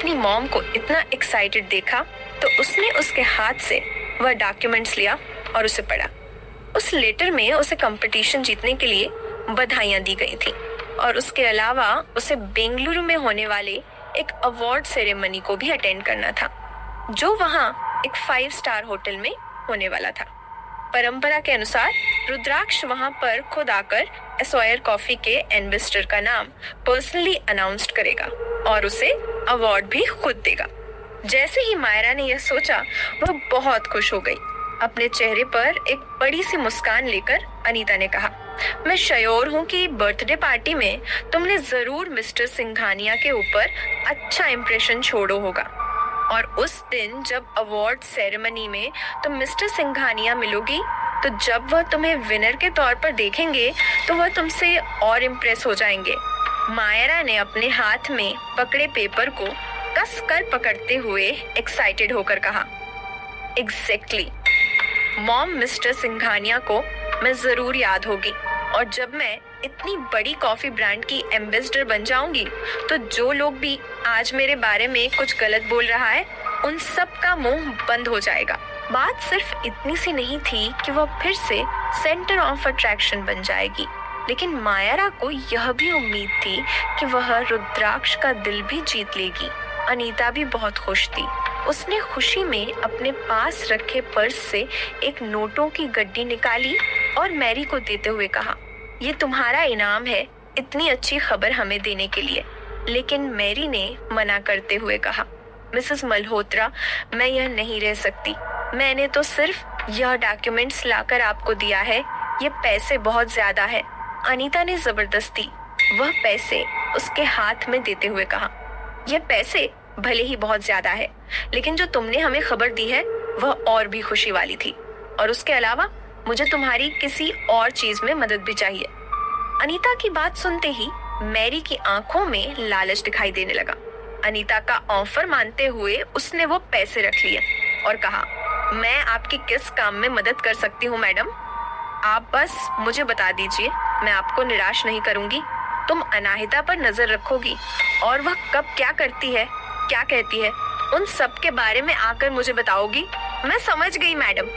अपनी मॉम को इतना एक्साइटेड देखा तो उसने उसके हाथ से वह डॉक्यूमेंट्स लिया और उसे पढ़ा। उस लेटर में उसे कंपटीशन जीतने के लिए बधाइयां दी गई थी और उसके अलावा उसे बेंगलुरु में होने वाले एक अवार्ड सेरेमनी को भी अटेंड करना था, जो वहां एक 5 स्टार होटल में होने वाला था। परंपरा के अनुसार रुद्राक्ष वहां पर खुद आकर एसोयर कॉफी के इन्वेस्टर का नाम पर्सनली अनाउंस्ड करेगा और उसे अवार्ड भी खुद देगा। जैसे ही मायरा ने यह सोचा, वह बहुत खुश हो गई। अपने चेहरे पर एक बड़ी सी मुस्कान लेकर अनीता ने कहा, मैं श्योर हूँ कि बर्थडे पार्टी में तुमने जरूर मिस्टर सिंघानिया के ऊपर अच्छा इंप्रेशन छोड़ो होगा और उस दिन जब अवार्ड सेरेमनी में तुम मिस्टर सिंघानिया मिलोगी तो जब वह तुम्हें विनर के तौर पर देखेंगे तो वह तुमसे और इम्प्रेस हो जाएंगे। मायरा ने अपने हाथ में पकड़े पेपर को कस कर पकड़ते हुए एक्साइटेड होकर कहा, एग्जैक्टली मॉम, मिस्टर सिंघानिया को मैं जरूर याद होगी और जब मैं इतनी बड़ी कॉफी ब्रांड की एम्बेसडर बन जाऊंगी तो जो लोग भी आज मेरे बारे में कुछ गलत बोल रहा है उन सब का मुंह बंद हो जाएगा। बात सिर्फ इतनी सी नहीं थी कि वह फिर से सेंटर ऑफ अट्रैक्शन बन जाएगी, लेकिन मायरा को यह भी उम्मीद थी कि वह रुद्राक्ष का दिल भी जीत लेगी। अनीता भी बहुत खुश थी। उसने खुशी में अपने पास रखे पर्स से एक नोटों की गड्डी निकाली और मैरी को देते हुए कहा, ये तुम्हारा इनाम है इतनी अच्छी खबर हमें देने के लिए। लेकिन मैरी ने मना करते हुए कहा, मिसेस मल्होत्रा, मैं यह नहीं रह सकती। मैंने तो सिर्फ यह डॉक्यूमेंट्स लाकर आपको दिया है, ये पैसे बहुत ज्यादा है। अनीता ने जबरदस्ती वह पैसे उसके हाथ में देते हुए कहा, यह पैसे भले ही बहुत ज्यादा है, लेकिन जो तुमने हमें खबर दी है वह और भी खुशी वाली थी और उसके अलावा मुझे तुम्हारी किसी और चीज में मदद भी चाहिए। अनीता की बात सुनते ही मैरी की आंखों में लालच दिखाई देने लगा। अनीता का ऑफर मानते हुए उसने वो पैसे रख लिए और कहा, मैं आपकी किस काम में मदद कर सकती हूँ मैडम? आप बस मुझे बता दीजिए, मैं आपको निराश नहीं करूंगी। तुम अनाहिता पर नजर रखोगी और वह कब क्या करती है, क्या कहती है, उन सब के बारे में आकर मुझे बताओगी। मैं समझ गई मैडम,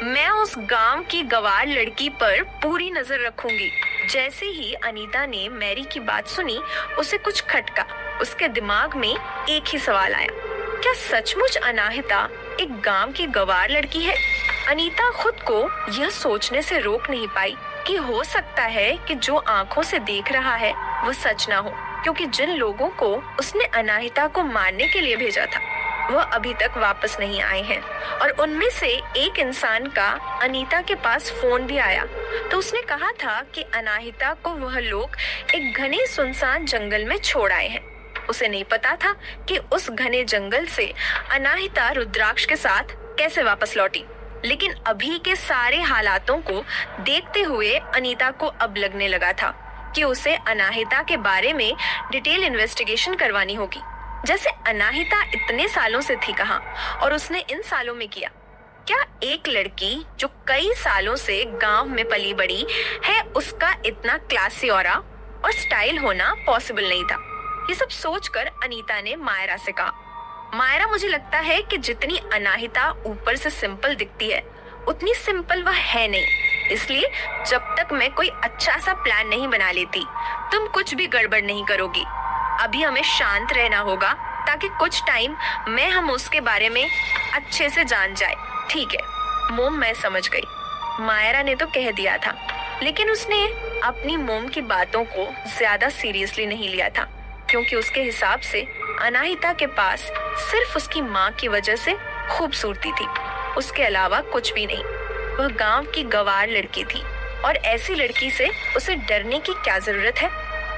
मैं उस गांव की गवार लड़की पर पूरी नजर रखूंगी। जैसे ही अनीता ने मैरी की बात सुनी, उसे कुछ खटका। उसके दिमाग में एक ही सवाल आया, क्या सचमुच अनाहिता एक गांव की गवार लड़की है? अनीता खुद को यह सोचने से रोक नहीं पाई कि हो सकता है कि जो आंखों से देख रहा है वो सच ना हो, क्योंकि जिन लोगों को उसने अनाहिता को मारने के लिए भेजा था वह अभी तक वापस नहीं आए हैं और उनमें से एक इंसान का अनीता के पास फोन भी आया तो उसने कहा था कि अनाहिता को वह लोग एक घने सुनसान जंगल में छोड़ आए हैं। उसे नहीं पता था कि उस घने जंगल से अनाहिता रुद्राक्ष के साथ कैसे वापस लौटी, लेकिन अभी के सारे हालातों को देखते हुए अनीता को अब लगने लगा था कि उसे अनाहिता के बारे में डिटेल इन्वेस्टिगेशन करवानी होगी। जैसे अनाहिता इतने सालों से थी कहाँ और उसने इन सालों में किया क्या? एक लड़की जो कई सालों से गांव में पली बड़ी है, उसका इतना क्लासी ऑरा और स्टाइल होना पॉसिबल नहीं था। ये सब सोचकर अनीता ने मायरा से कहा, मायरा, मुझे लगता है कि जितनी अनाहिता ऊपर से सिंपल दिखती है उतनी सिंपल वह है नहीं, इसलिए जब तक मैं कोई अच्छा सा प्लान नहीं बना लेती तुम कुछ भी गड़बड़ नहीं करोगी। अभी हमें शांत रहना होगा ताकि कुछ टाइम में हम उसके बारे में अच्छे से जान जाए। ठीक है मोम, मैं समझ गई। मायरा ने तो कह दिया था, लेकिन उसने अपनी मोम की बातों को ज्यादा सीरियसली नहीं लिया था, क्योंकि उसके हिसाब से अनाहिता के पास सिर्फ उसकी माँ की वजह से खूबसूरती थी, उसके अलावा कुछ भी नहीं। वह गांव की गवार लड़की थी और ऐसी लड़की से उसे डरने की क्या जरूरत है?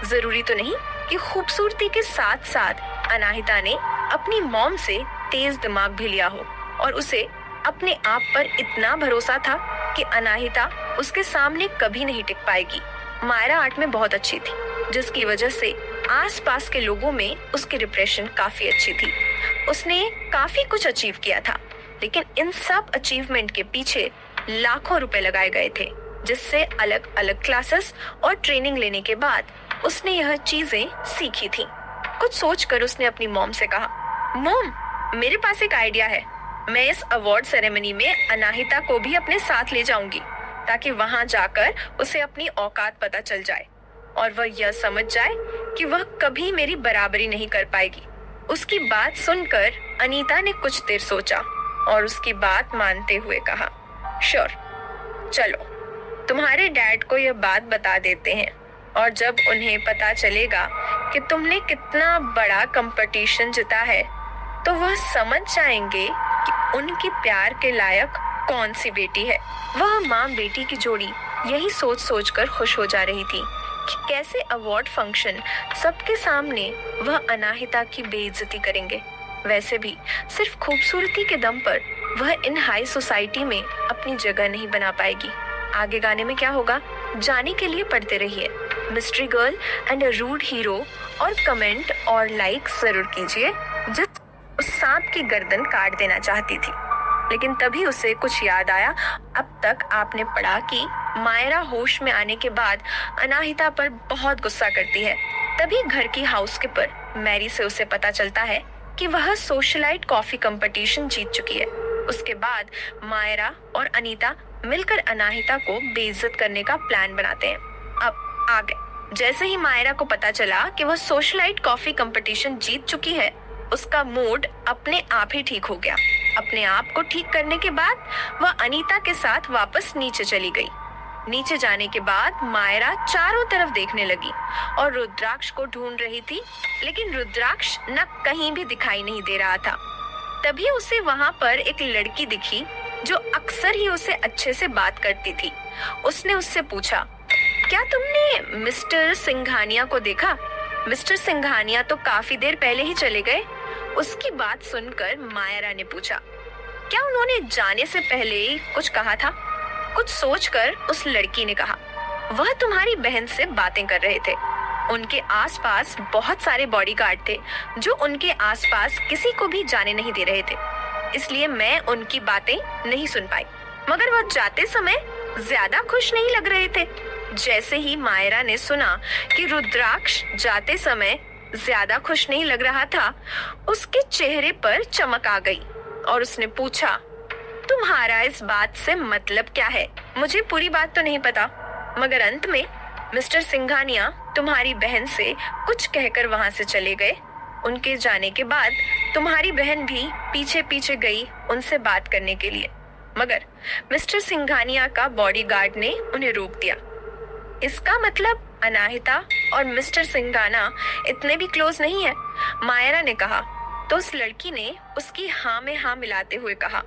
जरूरी तो नहीं कि खूबसूरती के साथ साथ अनाहिता ने अपनी मॉम से तेज दिमाग भी लिया हो और उसे अपने आप पर इतना भरोसा था कि अनाहिता उसके सामने कभी नहीं टिक पाएगी। मायरा आर्ट में बहुत अच्छी थी, जिसकी वजह से आसपास के लोगों में उसकी रिप्रेशन काफी अच्छी थी। उसने काफी कुछ अचीव किया था, लेकिन इन सब अचीवमेंट के पीछे लाखों रुपए लगाए गए थे, जिससे अलग अलग क्लासेस और ट्रेनिंग लेने के बाद उसने यह चीजें सीखी थी। कुछ सोचकर उसने अपनी मॉम से कहा, मोम, मेरे पास एक आइडिया है। मैं इस अवार्ड सेरेमनी में अनाहिता को भी अपने साथ ले जाऊंगी, ताकि वहां जाकर उसे अपनी औकात पता चल जाए और वह यह समझ जाए कि वह कभी मेरी बराबरी नहीं कर पाएगी। उसकी बात सुनकर अनीता ने कुछ देर सोचा और उसकी बात मानते हुए कहा, श्योर, चलो तुम्हारे डैड को यह बात बता देते हैं, और जब उन्हें पता चलेगा कि तुमने कितना बड़ा कंपटीशन जीता है तो वह समझ जाएंगे कि उनकी प्यार के लायक कौन सी बेटी है। वह माँ बेटी की जोड़ी यही सोच सोच कर खुश हो जा रही थी कि कैसे अवार्ड फंक्शन सबके सामने वह अनाहिता की बेइज्जती करेंगे। वैसे भी सिर्फ खूबसूरती के दम पर वह इन हाई सोसाइटी में अपनी जगह नहीं बना पाएगी। आगे गाने में क्या होगा जानने के लिए पढ़ते रहिए mystery girl and a rude hero, और कमेंट और लाइक जरूर कीजिए। जिस उस सांप की गर्दन काट देना चाहती थी, लेकिन तभी उसे कुछ याद आया। अब तक आपने पढ़ा कि मायरा होश में आने के बाद अनाहिता पर बहुत गुस्सा करती है। तभी घर की हाउसकीपर मैरी से उसे पता चलता है कि वह सोशलाइट कॉफी कंपटीशन जीत चुकी है। उसके बाद मायरा और अनीता मिलकर अनाहिता को बेइज्जत करने का प्लान बनाते हैं। अब आगे जैसे ही मायरा को पता चला कि वह सोशलाइट कॉफी कंपटीशन जीत चुकी है, उसका मूड अपने आप ही ठीक हो गया। अपने आप को ठीक करने के बाद वह अनीता के साथ वापस नीचे चली गई। नीचे जाने के बाद मायरा चारों तरफ देखने लगी और रुद्राक्ष को ढूंढ रही थी, लेकिन रुद्राक्ष न कहीं भी दिखाई नहीं दे रहा था। तभी उसे वहां पर एक लड़की दिखी जो अक्सर ही उसे अच्छे से बात करती थी। उसने उससे पूछा, क्या तुमने मिस्टर सिंघानिया को देखा? मिस्टर सिंघानिया तो काफी देर पहले ही चले गए। उसकी बात सुनकर मायरा ने पूछा, क्या उन्होंने जाने से पहले कुछ कहा था? कुछ सोचकर उस लड़की ने कहा, वह तुम्हारी बहन से बातें कर रहे थे। उनके आसपास बहुत सारे बॉडीगार्ड थे जो उनके आसपास किसी को भी जाने नहीं दे रहे थे, इसलिए मैं उनकी बातें नहीं सुन पाई। मगर वो जाते समय ज्यादा खुश नहीं लग रहे थे। जैसे ही मायरा ने सुना कि रुद्राक्ष जाते समय ज्यादा खुश नहीं लग रहा था, उसके चेहरे पर चमक आ गई और उसने पूछा, तुम्हारा इस बात से मतलब क्या है? मुझे पूरी बात तो नहीं पता, मगर अंत में मिस्टर सिंघानिया तुम्हारी बहन से कुछ कहकर वहां से चले गए। उनके जाने के बाद तुम्हारी बहन भी पीछे पीछे गई उनसे बात करने के लिए, मगर मिस्टर सिंघानिया का बॉडीगार्ड ने उन्हें रोक दिया। इसका मतलब अनाहिता और मिस्टर सिंघाना इतने भी क्लोज नहीं है, मायरा ने कहा। तो उस लड़की ने उसकी हाँ में हाँ मिलाते हुए कहा,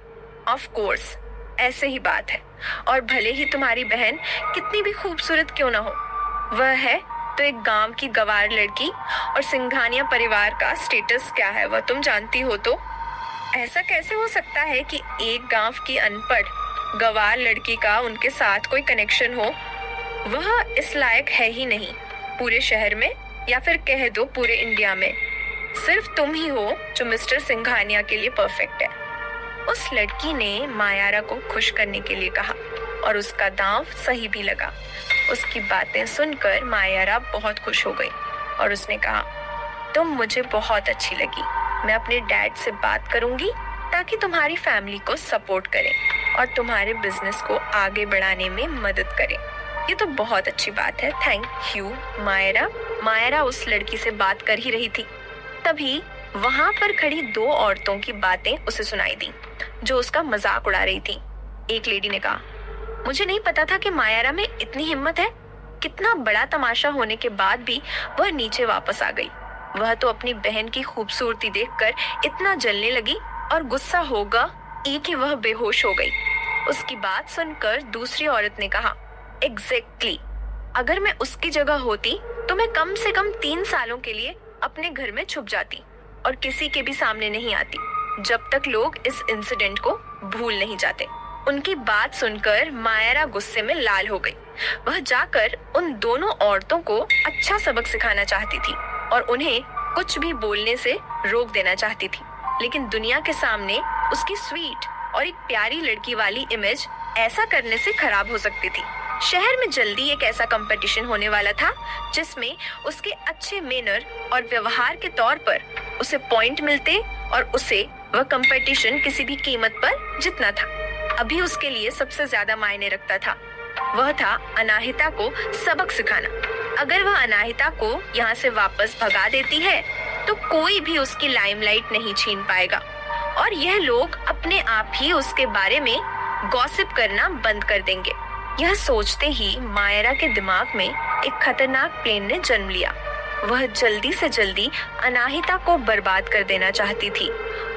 ऑफ कोर्स ऐसे ही बात है, और भले ही तुम्हारी बहन कितनी भी खूबसूरत क्यों ना हो, वह है तो एक गांव की गवार लड़की, और सिंघानिया परिवार का स्टेटस क्या है वह तुम जानती हो। तो ऐसा कैसे हो सकता है कि एक गांव की अनपढ़ गवार लड़की का उनके साथ कोई कनेक्शन हो? वह इस लायक है ही नहीं पूरे शहर में, या फिर कह दो पूरे इंडिया में। सिर्फ तुम ही हो जो मिस्टर सिंघानिया के लिए परफेक्ट है। उस लड़की ने मायरा को खुश करने के लिए कहा और उसका दांव सही भी लगा। उसकी बातें सुनकर मायरा बहुत खुश हो गई और उसने कहा, तुम मुझे बहुत अच्छी लगी। मैं अपने डैड से बात करूंगी ताकि तुम्हारी फैमिली को सपोर्ट करें और तुम्हारे बिजनेस को आगे बढ़ाने में मदद करें। ये तो बहुत अच्छी बात है, थैंक यू मायरा। मायरा उस लड़की से बात कर ही रही थी, तभी वहां पर खड़ी दो औरतों की बातें उसे सुनाई दी जो उसका मजाक उड़ा रही थी। एक लेडी ने कहा, मुझे नहीं पता था कि मायरा में इतनी हिम्मत है। कितना बड़ा तमाशा होने के बाद भी वह नीचे वापस आ गई। वह तो अपनी बहन की खूबसूरती देखकर इतना जलने लगी और गुस्सा होगा एक ही वह बेहोश हो गई। उसकी बात सुनकर दूसरी औरत ने कहा, एग्जैक्टली, अगर मैं उसकी जगह होती तो मैं कम से कम 3 सालों के लिए अपने घर में छुप जाती और किसी के भी सामने नहीं आती जब तक लोग इस इंसिडेंट को भूल नहीं जाते। उनकी बात सुनकर मायरा गुस्से में लाल हो गई। वह जाकर उन दोनों औरतों को अच्छा सबक सिखाना चाहती थी और उन्हें कुछ भी बोलने से रोक देना चाहती थी, लेकिन दुनिया के सामने उसकी स्वीट और एक प्यारी लड़की वाली इमेज ऐसा करने से खराब हो सकती थी। शहर में जल्दी एक ऐसा कंपटीशन होने वाला था जिसमें उसके अच्छे मैनर और व्यवहार के तौर पर उसे पॉइंट मिलते और उसे वह कंपटीशन किसी भी कीमत पर जीतना था। अभी उसके लिए सबसे ज्यादा मायने रखता था वह था अनाहिता को सबक सिखाना। अगर वह अनाहिता को यहाँ से वापस भगा देती है तो कोई भी उसकी लाइमलाइट नहीं छीन पाएगा और यह लोग अपने आप ही उसके बारे में गॉसिप करना बंद कर देंगे। यह सोचते ही मायरा के दिमाग में एक खतरनाक प्लान ने जन्म लिया। वह जल्दी से जल्दी अनाहिता को बर्बाद कर देना चाहती थी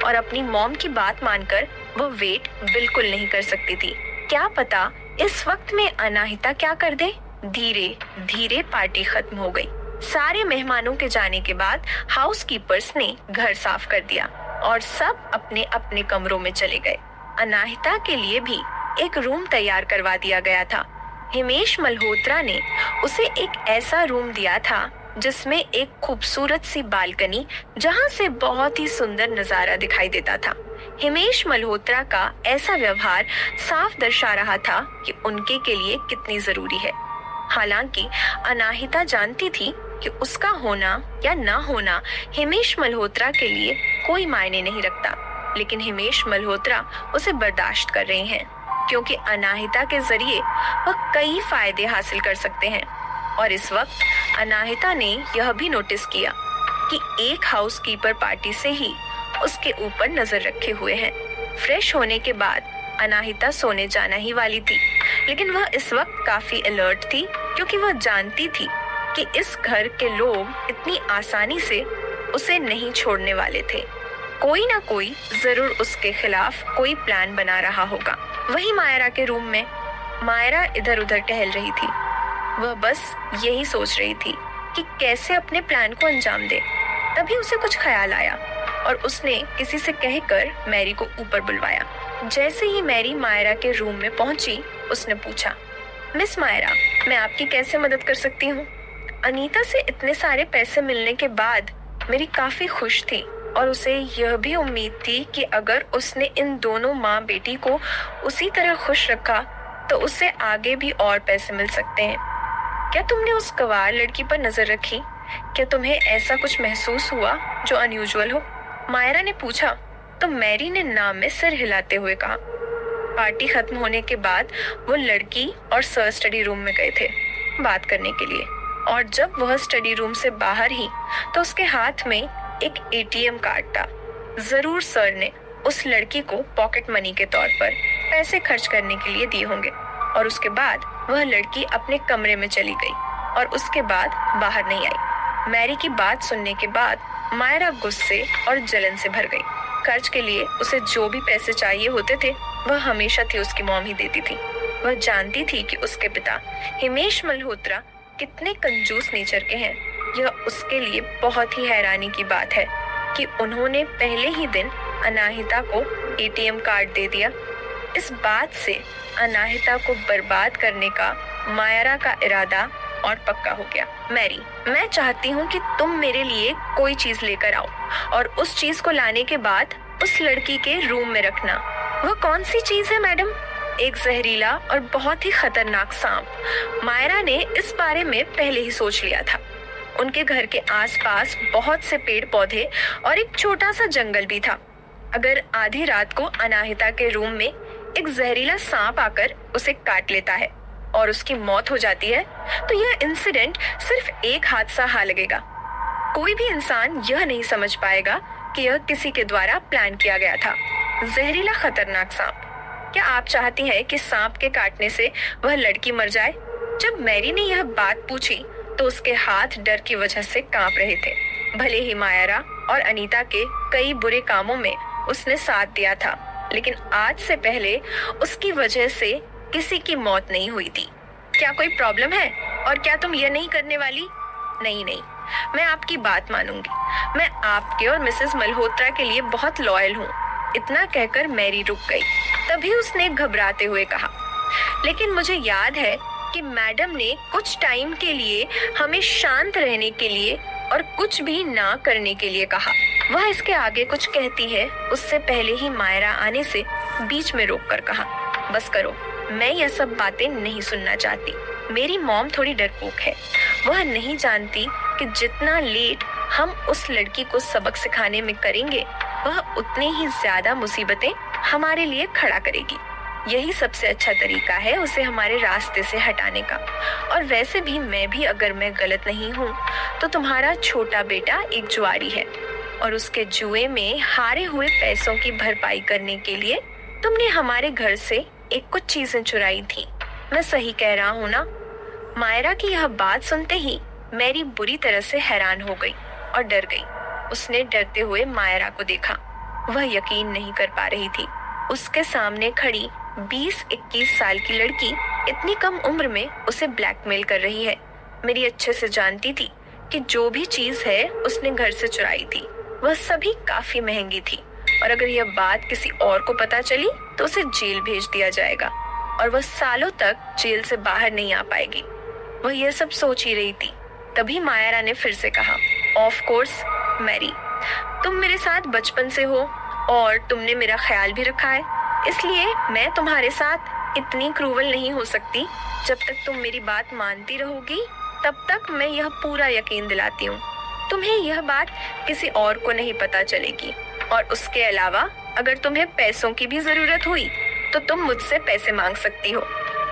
और अपनी मॉम की बात मानकर वह वेट बिल्कुल नहीं कर सकती थी। क्या पता इस वक्त में अनाहिता क्या कर दे। धीरे धीरे पार्टी खत्म हो गई। सारे मेहमानों के जाने के बाद हाउसकीपर्स ने घर साफ कर दिया और सब अपने अपने कमरों में चले गए। अनाहिता के लिए भी एक रूम तैयार करवा दिया गया था। हिमेश मल्होत्रा ने उसे एक ऐसा रूम दिया था जिसमें एक खूबसूरत सी बालकनी जहां से बहुत ही सुंदर नजारा दिखाई देता था। हिमेश मल्होत्रा का ऐसा व्यवहार साफ दर्शा रहा था कि उनके के लिए कितनी जरूरी है। हालांकि अनाहिता जानती थी कि उसका होना या ना होना हिमेश मल्होत्रा के लिए कोई मायने नहीं रखता, लेकिन हिमेश मल्होत्रा उसे बर्दाश्त कर रहे हैं क्योंकि अनाहिता के जरिए वह कई फायदे हासिल कर सकते हैं। और इस वक्त अनाहिता ने यह भी नोटिस किया कि एक हाउसकीपर पार्टी से ही उसके ऊपर नजर रखे हुए हैं। फ्रेश होने के बाद अनाहिता सोने जाना ही वाली थी, लेकिन वह इस वक्त काफी अलर्ट थी क्योंकि वह जानती थी कि इस घर के लोग इतनी आसानी से उसे नहीं छोड़ने वाले थे। कोई ना कोई जरूर उसके खिलाफ कोई प्लान बना रहा होगा। वही मायरा के रूम में मायरा इधर उधर टहल रही थी। वह बस यही सोच रही थी कि कैसे अपने प्लान को अंजाम दे। तभी उसे कुछ ख्याल आया और उसने किसी से कहकर मैरी को ऊपर बुलवाया। जैसे ही मैरी मायरा के रूम में पहुंची, उसने पूछा, मिस मायरा, मैं आपकी कैसे मदद कर सकती हूँ? अनीता से इतने सारे पैसे मिलने के बाद मेरी काफी खुश थी और उसे यह भी उम्मीद थी कि अगर उसने इन दोनों माँ बेटी को उसी तरह खुश रखा तो उससे आगे भी और पैसे मिल सकते हैं। क्या तुमने उस गवार लड़की पर नजर रखी? क्या तुम्हें ऐसा कुछ महसूस हुआ जो अनयूजुअल हो? मायरा ने पूछा तो मैरी ने नाम में सिर हिलाते हुए कहा। पार्टी खत्म होने के बाद वो लड़की और सर स्टडी रूम में गए थे बात करने के लिए, और जब वह स्टडी रूम से बाहर ही तो उसके हाथ में एक एटीएम कार्ड था। जरूर सर ने उस लड़की को पॉकेट मनी के तौर पर पैसे खर्च करने के लिए दिए होंगे और उसके बाद वह लड़की अपने कमरे में चली गई और उसके बाद बाहर नहीं आई। मैरी की बात सुनने के बाद मायरा गुस्से और जलन से भर गई। खर्च के लिए उसे जो भी पैसे चाहिए होते थे वह हमेशा थी उसकी मॉम ही देती थी। वह जानती थी कि उसके पिता हिमेश मल्होत्रा कितने कंजूस नेचर के हैं। यह उसके लिए बहुत ही हैरानी की बात है कि उन्होंने पहले ही दिन अनाहिता को एटीएम कार्ड दे दिया। इस बात से अनाहिता को बर्बाद करने का मायरा का इरादा और पक्का हो गया। मैरी, मैं चाहती हूँ कि तुम मेरे लिए कोई चीज लेकर आओ और उस चीज को लाने के बाद उस लड़की के रूम में रखना। वह कौन सी चीज है मैडम? एक जहरीला और बहुत ही खतरनाक सांप। मायरा ने इस बारे में पहले ही सोच लिया था। उनके घर के आसपास बहुत से पेड़ पौधे और एक छोटा सा जंगल भी था। अगर आधी रात को अनाहिता के रूम में एक जहरीला सांप आकर उसे काट लेता है और उसकी मौत हो जाती है तो यह इंसिडेंट सिर्फ एक हादसा हा लगेगा। कोई भी इंसान यह नहीं समझ पाएगा कि यह किसी के द्वारा प्लान किया गया था। जहरीला खतरनाक सांप। क्या आप चाहती हैं कि सांप के काटने से वह लड़की मर जाए? जब मैरी ने यह बात पूछी तो उसके हाथ डर की वजह से कांप रहे थे। भले ही मायरा और अनीता के कई बुरे कामों में उसने साथ दिया था, लेकिन आज से पहले उसकी वजह से किसी की मौत नहीं हुई थी। क्या कोई प्रॉब्लम है और क्या तुम ये नहीं करने वाली? नहीं नहीं, मैं आपकी बात मानूंगी। मैं आपके और मिसेस मल्होत्रा के लिए बहुत लॉयल हूँ। इतना कहकर मैरी रुक गई। तभी उसने घबराते हुए कहा, लेकिन मुझे याद है कि मैडम ने कुछ टाइम के लिए हमें शांत रहने के लिए और कुछ भी ना करने के लिए कहा। वह इसके आगे कुछ कहती है उससे पहले ही मायरा आने से बीच में रोककर कहा, बस करो, मैं यह सब बातें नहीं सुनना चाहती। मेरी मॉम थोड़ी डरपोक है। वह नहीं जानती कि जितना लेट हम उस लड़की को सबक सिखाने में करेंगे, वह उतनी ही ज्यादा मुसीबतें हमारे लिए खड़ा करेगी। यही सबसे अच्छा तरीका है उसे हमारे रास्ते से हटाने का। और वैसे भी अगर मैं गलत नहीं हूँ तो तुम्हारा छोटा बेटा एक जुआरी है और उसके जुए में हारे हुए पैसों की भरपाई करने के लिए तुमने हमारे घर से एक कुछ चीजें चुराई थी। मैं सही कह रहा हूँ ना? मायरा की यह बात सुनते ही मैरी बुरी तरह से हैरान हो गई और डर गई। उसने डरते हुए मायरा को देखा। वह यकीन नहीं कर पा रही थी। उसके सामने खड़ी 20-21 साल की लड़की इतनी कम उम्र में उसे ब्लैकमेल कर रही है। मेरी अच्छे से जानती थी कि जो भी चीज है उसने घर से चुराई थी, वह सभी काफी महंगी थी और अगर यह बात किसी और को पता चली तो उसे जेल भेज दिया जाएगा और वह सालों तक जेल से बाहर नहीं आ पाएगी। वह यह सब सोच ही रही थी। तभी मायरा ने फिर से कहा, ऑफ कोर्स मैरी, तुम मेरे साथ बचपन से हो और तुमने मेरा ख्याल भी रखा है, इसलिए मैं तुम्हारे साथ इतनी क्रूवल नहीं हो सकती। जब तक तुम मेरी बात मानती रहोगी तब तक मैं यह पूरा यकीन दिलाती हूँ तुम्हें यह बात किसी और को नहीं पता चलेगी। और उसके अलावा अगर तुम्हें पैसों की भी जरूरत हुई तो तुम मुझसे पैसे मांग सकती हो।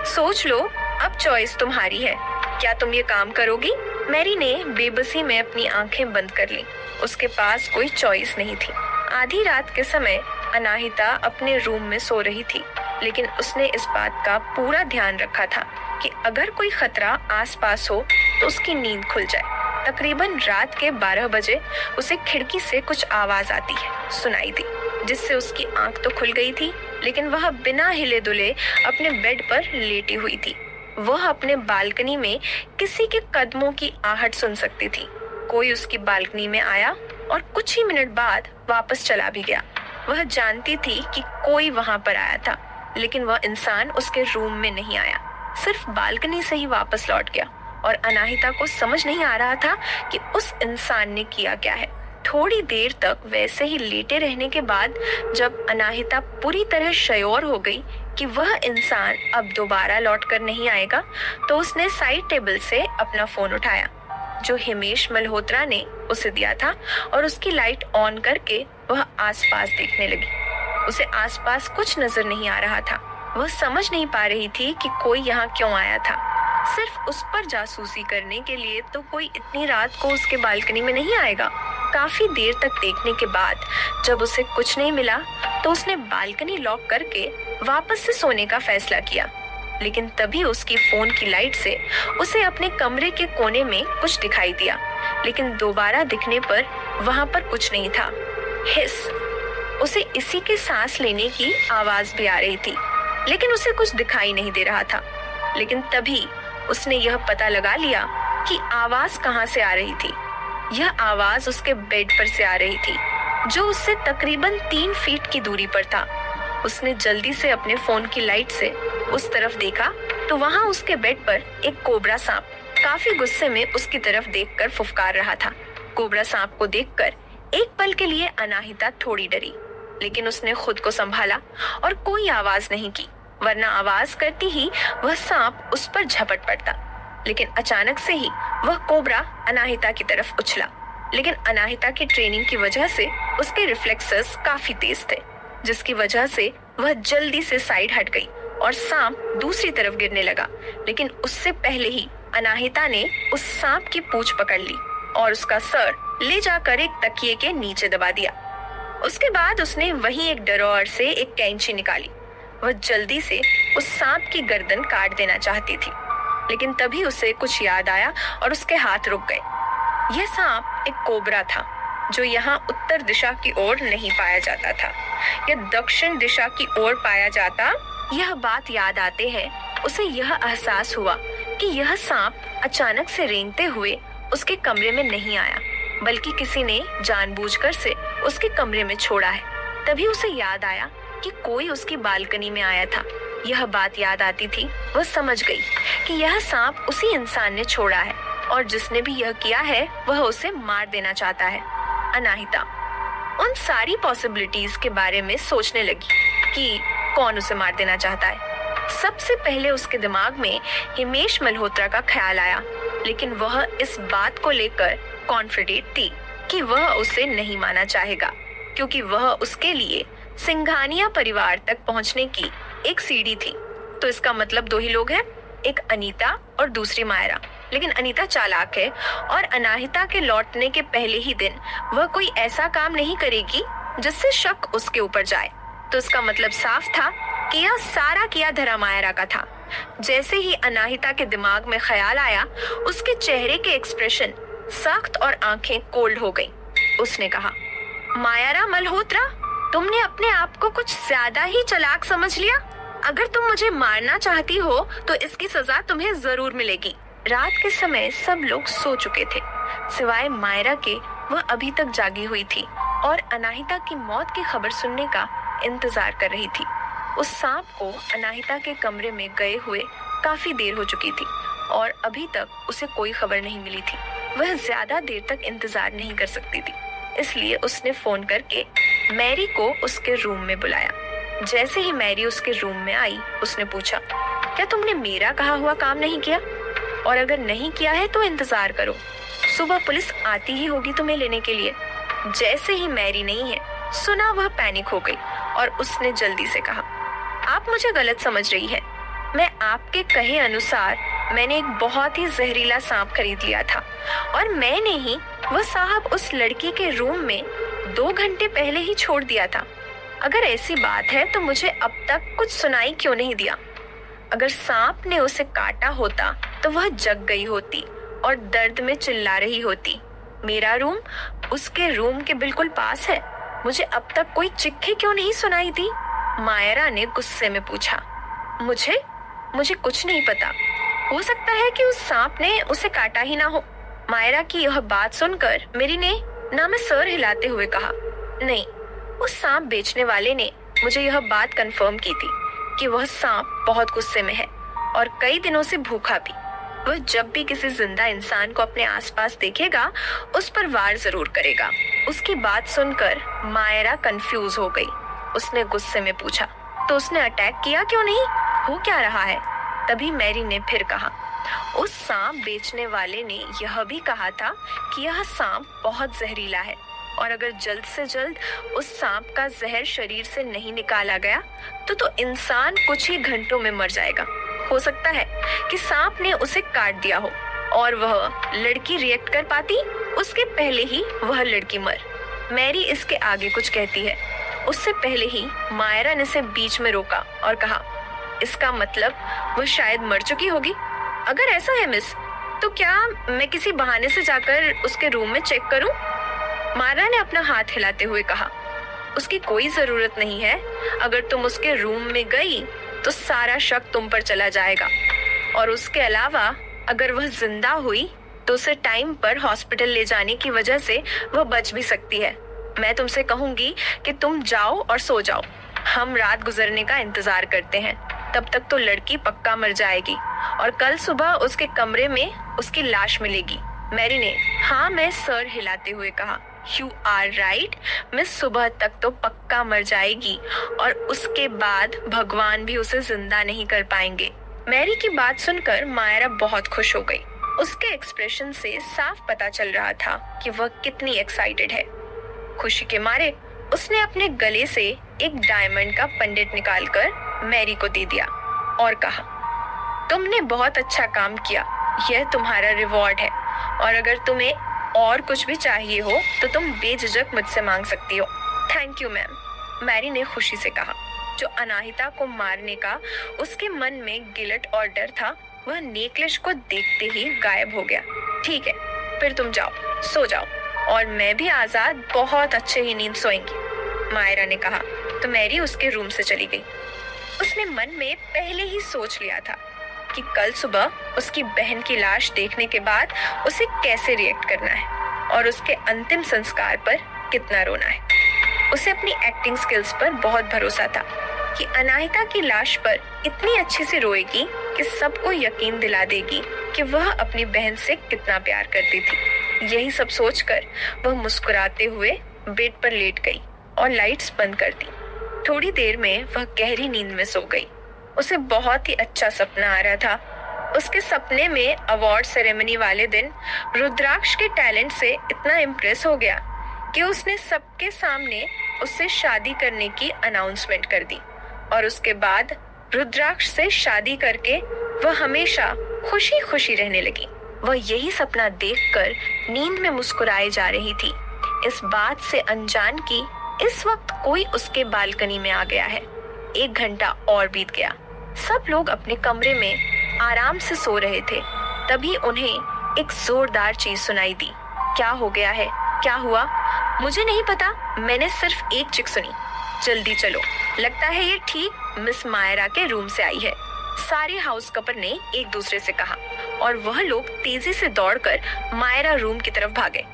सोच लो, अब चॉइस तुम्हारी है। क्या तुम ये काम करोगी? मैरी ने बेबसी में अपनी आंखें बंद कर ली। उसके पास कोई चॉइस नहीं थी। आधी रात के समय अनाहिता अपने रूम में सो रही थी, लेकिन उसने इस बात का पूरा ध्यान रखा था कि अगर कोई खतरा आसपास हो तो उसकी नींद खुल जाए। तकरीबन रात के 12 बजे उसे खिड़की से कुछ आवाज सुनाई दी, जिससे उसकी आंख तो खुल गई थी, लेकिन वह बिना हिले दुले अपने बेड पर लेटी हुई थी। वह अपने बालकनी में किसी के कदमों की आहट सुन सकती थी। कोई उसकी बालकनी में आया और कुछ ही मिनट बाद वापस चला भी गया। वह जानती थी कि कोई वहां पर आया था, लेकिन वह इंसान उसके रूम में नहीं आया, सिर्फ बालकनी से ही वापस लौट गया। और अनाहिता को समझ नहीं आ रहा था कि उस इंसान ने किया क्या है। थोड़ी देर तक वैसे ही लेटे रहने के बाद जब अनाहिता पूरी तरह श्योर हो गई कि वह इंसान अब दोबारा लौट कर नहीं आएगा, तो उसने साइड टेबल से अपना फोन उठाया जो हिमेश मल्होत्रा ने उसे दिया था और उसकी लाइट ऑन करके वह आसपास देखने लगी। उसे आसपास कुछ नजर नहीं आ रहा था। वह समझ नहीं पा रही थी कि कोई यहाँ क्यों आया था। सिर्फ उस पर जासूसी करने के लिए तो कोई इतनी रात को उसके बालकनी में नहीं आएगा। काफी देर तक देखने के बाद जब उसे कुछ नहीं मिला तो उसने बालकनी लॉक करके वापस से सोने का फैसला किया। लेकिन तभी उसकी फोन की लाइट से उसे अपने कमरे के कोने में कुछ दिखाई दिया, लेकिन दोबारा दिखने पर वहां पर कुछ नहीं था। हिस, उसे इसी के सांस लेने की आवाज भी आ रही थी, लेकिन उसे कुछ दिखाई नहीं दे रहा था। लेकिन तभी उसने यह पता लगा लिया कि आवाज कहां से आ रही थी। यह आवाज उसके बेड पर से आ रही थी, जो उससे तकरीबन 3 फीट की दूरी पर था। उसने जल्दी से अपने फोन की लाइट से उस तरफ देखा तो वहां उसके बेड पर एक कोबरा सांप काफी गुस्से में उसकी तरफ देखकर फुफकार रहा था। कोबरा सांप को देखकर एक पल के लिए अनाहिता थोड़ी डरी, लेकिन उसने खुद को संभाला और कोई आवाज नहीं की, वरना आवाज करती ही वह सांप उस पर झपट पड़ता। लेकिन अचानक से ही वह कोबरा अनाहिता की तरफ उछला, लेकिन अनाहिता की ट्रेनिंग की वजह से उसके रिफ्लेक्सेस काफी तेज थे, जिसकी वजह से वह जल्दी से साइड हट गई और सांप दूसरी तरफ गिरने लगा। लेकिन उससे पहले ही अनाहिता ने उस सांप की पूंछ पकड़ ली और उसका सर ले जाकर एक तकिए के नीचे दबा दिया। उसके बाद उसने वहीं एक ड्रॉअर से एक कैंची निकाली। वह जल्दी से उस सांप की गर्दन काट देना चाहती थी, लेकिन तभी उसे कुछ याद आया और उसके हाथ रुक गए। यह सांप एक कोबरा था जो यहाँ उत्तर दिशा की ओर नहीं पाया जाता था, यह दक्षिण दिशा की ओर पाया जाता। यह बात याद आते हैं उसे यह एहसास हुआ कि यह सांप अचानक से रेंगते हुए उसके कमरे में नहीं आया, बल्कि किसी ने जानबूझकर से उसके कमरे में छोड़ा है। तभी उसे याद आया कि कोई उसकी बालकनी में आया था। यह बात याद आती थी वह समझ गई कि यह सांप उसी इंसान ने छोड़ा है और जिसने भी यह किया है वह उसे मार देना चाहता है। अनाहिता उन सारी पॉसिबिलिटीज के बारे में सोचने लगी कि कौन उसे मार देना चाहता है। सबसे पहले उसके दिमाग में हिमेश मल्होत्रा का ख्याल आया, लेकिन वह इस बात को लेकर कॉन्फिडेंट थी कि वह उसे नहीं माना चाहेगा, क्योंकि वह उसके लिए सिंघानिया परिवार तक पहुंचने की एक सीढ़ी थी। तो इसका मतलब दो ही लोग हैं, एक अनीता और दूसरी मायरा। लेकिन अनीता चालाक है और अनाहिता के लौटने के पहले ही दिन वह कोई ऐसा काम नहीं करेगी जिससे शक उसके ऊपर जाए। तो इसका मतलब साफ था कि यह सारा किया धरा मायरा का था। जैसे ही अनाहिता के दिमाग में ख्याल आया, उसके चेहरे के एक्सप्रेशन सख्त और आंखें कोल्ड हो गईं। उसने कहा, मायरा मल्होत्रा, तुमने अपने आप को कुछ ज्यादा ही चालाक समझ लिया। अगर तुम मुझे मारना चाहती हो तो इसकी सजा तुम्हें जरूर मिलेगी। रात के समय सब लोग सो चुके थे, सिवाय मायरा के। वह अभी तक जागी हुई थी और अनाहिता की मौत की खबर सुनने का इंतजार कर रही थी। उस सांप को अनाहिता के कमरे में गए हुए काफी देर हो चुकी थी और अभी तक उसे कोई खबर नहीं मिली थी। वह ज्यादा देर तक इंतजार नहीं कर सकती थी, इसलिए उसने फोन करके मैरी को उसके रूम में बुलाया। जैसे ही मैरी उसके रूम में आई, उसने पूछा, क्या तुमने मेरा कहा हुआ काम नहीं किया? और अगर नहीं किया है तो इंतजार करो, सुबह पुलिस आती ही होगी तुम्हें लेने के लिए। जैसे ही मैरी नहीं है सुना, वह पैनिक हो गई और उसने जल्दी से कहा, आप मुझे गलत समझ रही है। मैं आपके कहे अनुसार मैंने एक बहुत ही जहरीला सांप खरीद लिया था और मैंने ही वह साहब उस लड़की के रूम में 2 घंटे पहले ही छोड़ दिया था। अगर ऐसी बात है तो मुझे अब तक कुछ सुनाई क्यों नहीं दिया? अगर सांप ने उसे काटा होता तो वह जग गई होती और दर्द में चिल्ला रही होती। मेरा रूम उसके रूम के बिल्कुल पास है, मुझे अब तक कोई चिक्की क्यों नहीं सुनाई दी? मायरा ने गुस्से में पूछा। मुझे कुछ नहीं पता, हो सकता है कि उस सांप ने उसे काटा ही ना हो। मायरा की यह बात सुनकर मेरी ने ना में सर हिलाते हुए कहा, नहीं, उस सांप बेचने वाले ने मुझे यह बात कंफर्म की थी कि वह सांप बहुत गुस्से में है और कई दिनों से भूखा भी। वह जब भी किसी जिंदा इंसान को अपने आसपास देखेगा उस पर वार जरूर करेगा। उसकी बात सुनकर मायरा कंफ्यूज हो गई। उसने गुस्से में पूछा, तो उसने अटैक किया क्यों नहीं? हो क्या रहा है? तभी मैरी ने फिर कहा, उस सांप बेचने वाले ने यह भी कहा था कि यह सांप बहुत जहरीला है और अगर जल्द से जल्द उस सांप का जहर शरीर से नहीं निकाला गया तो इंसान कुछ ही घंटों में मर जाएगा। हो सकता है कि सांप ने उसे काट दिया हो और वह लड़की रिएक्ट कर पाती, उसके पहले ही वह लड़की मर। मैरी इसके आगे कुछ कहती है, उससे पहले ही मायरा ने इसे बीच में रोका और कहा, इसका मतलब वह शायद मर चुकी होगी। अगर ऐसा है मिस, तो क्या मैं किसी बहाने से जाकर उसके रूम में चेक करूं? मायरा ने अपना हाथ हिलाते हुए कहा, उसकी कोई जरूरत नहीं है। अगर तुम उसके रूम में गई तो सारा शक तुम पर चला जाएगा और उसके अलावा अगर वह जिंदा हुई तो उसे टाइम पर हॉस्पिटल ले जाने की वजह से वह बच भी सकती है। मैं तुमसे कहूंगी कि तुम जाओ और सो जाओ, हम रात गुजरने का इंतजार करते हैं। तब तक तो लड़की पक्का मर जाएगी और कल सुबह उसके कमरे में उसकी लाश मिलेगी। मैरी ने हाँ मैं सर हिलाते हुए कहा, यू आर राइट मिस, सुबह तक तो पक्का मर जाएगी और उसके बाद भगवान भी उसे जिंदा नहीं कर पाएंगे। मैरी की बात सुनकर मायरा बहुत खुश हो गई। उसके एक्सप्रेशन से साफ पता चल रहा था कि वह कितनी एक्साइटेड है। खुशी के मारे उसने अपने गले से एक डायमंड का पेंडेंट निकालकर मैरी को दे दिया और कहा, तुमने बहुत अच्छा काम किया, यह तुम्हारा रिवॉर्ड है और अगर तुम्हें और कुछ भी चाहिए हो तो तुम बेझिझक मुझसे मांग सकती हो। थैंक यू मैम, मैरी ने खुशी से कहा। जो अनाहिता को मारने का उसके मन में गिल्ट और डर था, वह नेकलेस को देखते ही गायब हो गया। ठीक है, फिर तुम जाओ, सो जाओ और मैं भी आजाद बहुत अच्छे ही नींद सोएंगी, मायरा ने कहा। तो मैरी उसके रूम से चली गई। उसने मन में पहले ही सोच लिया था कि कल सुबह उसकी बहन की लाश देखने के बाद उसे कैसे रिएक्ट करना है और उसके अंतिम संस्कार पर कितना रोना है। उसे अपनी एक्टिंग स्किल्स पर बहुत भरोसा था कि अनाहिता की लाश पर इतनी अच्छे से रोएगी कि सबको यकीन दिला देगी कि वह अपनी बहन से कितना प्यार करती थी। यही सब सोचकर वह मुस्कुराते हुए बेड पर लेट गई और लाइट्स बंद कर दी। थोड़ी देर में वह गहरी नींद में सो गई। उसे बहुत ही अच्छा सपना आ रहा था। उसके सपने में अवार्ड सेरेमनी वाले दिन रुद्राक्ष के टैलेंट से इतना इम्प्रेस हो गया कि उसने सबके सामने उससे शादी करने की अनाउंसमेंट कर दी और उसके बाद रुद्राक्ष से शादी करके वह हमेशा खुशी खुशी रहने लगी। वह यही सपना देखकर नींद में मुस्कुराए जा रही थी, इस बात से अनजान कि इस वक्त कोई उसके बालकनी में आ गया है। 1 घंटा और बीत गया। सब लोग अपने कमरे में आराम से सो रहे थे। तभी उन्हें एक जोरदार चीज सुनाई दी। क्या हो गया है? क्या हुआ? मुझे नहीं पता, मैंने सिर्फ एक चिक सुनी। जल्दी चलो, लगता है ये ठीक मिस मायरा के रूम से आई है, सारे हाउस कपर ने एक दूसरे से कहा और वह लोग तेजी से दौड़कर मायरा रूम की तरफ भागे।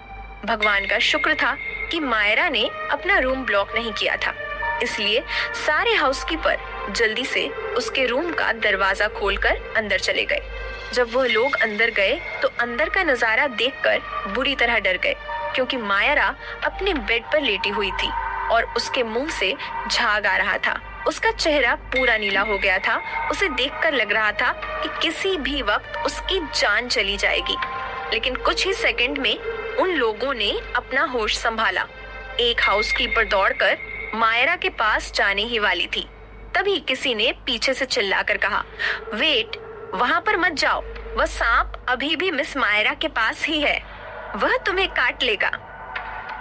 भगवान का शुक्र था कि मायरा ने अपना रूम ब्लॉक नहीं किया था, इसलिए सारे हाउसकीपर जल्दी से उसके रूम का दरवाजा खोलकर अंदर चले गए। जब वह लोग अंदर गए तो अंदर का नजारा देखकर बुरी तरह डर गए, क्योंकि मायरा अपने बेड पर लेटी हुई थी और उसके मुंह से झाग आ रहा था। उसका चेहरा पूरा नीला हो गया था। उसे देखकर लग रहा था कि किसी भी वक्त उसकी जान चली जाएगी। लेकिन कुछ ही सेकंड में उन लोगों ने अपना होश संभाला। एक हाउसकीपर दौड़कर मायरा के पास जाने ही वाली थी, तभी किसी ने पीछे से चिल्लाकर कहा, वेट, वहां पर मत जाओ, वह सांप अभी भी मिस मायरा के पास ही है, वह तुम्हें काट लेगा।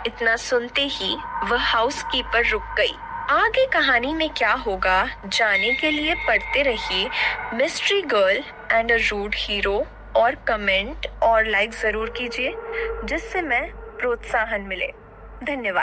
इतना सुनते ही वह हाउसकीपर रुक गई। आगे कहानी में क्या होगा जानने के लिए पढ़ते रहिए mystery girl and a rude hero, और कमेंट और लाइक जरूर कीजिए जिससे मैं प्रोत्साहन मिले। धन्यवाद।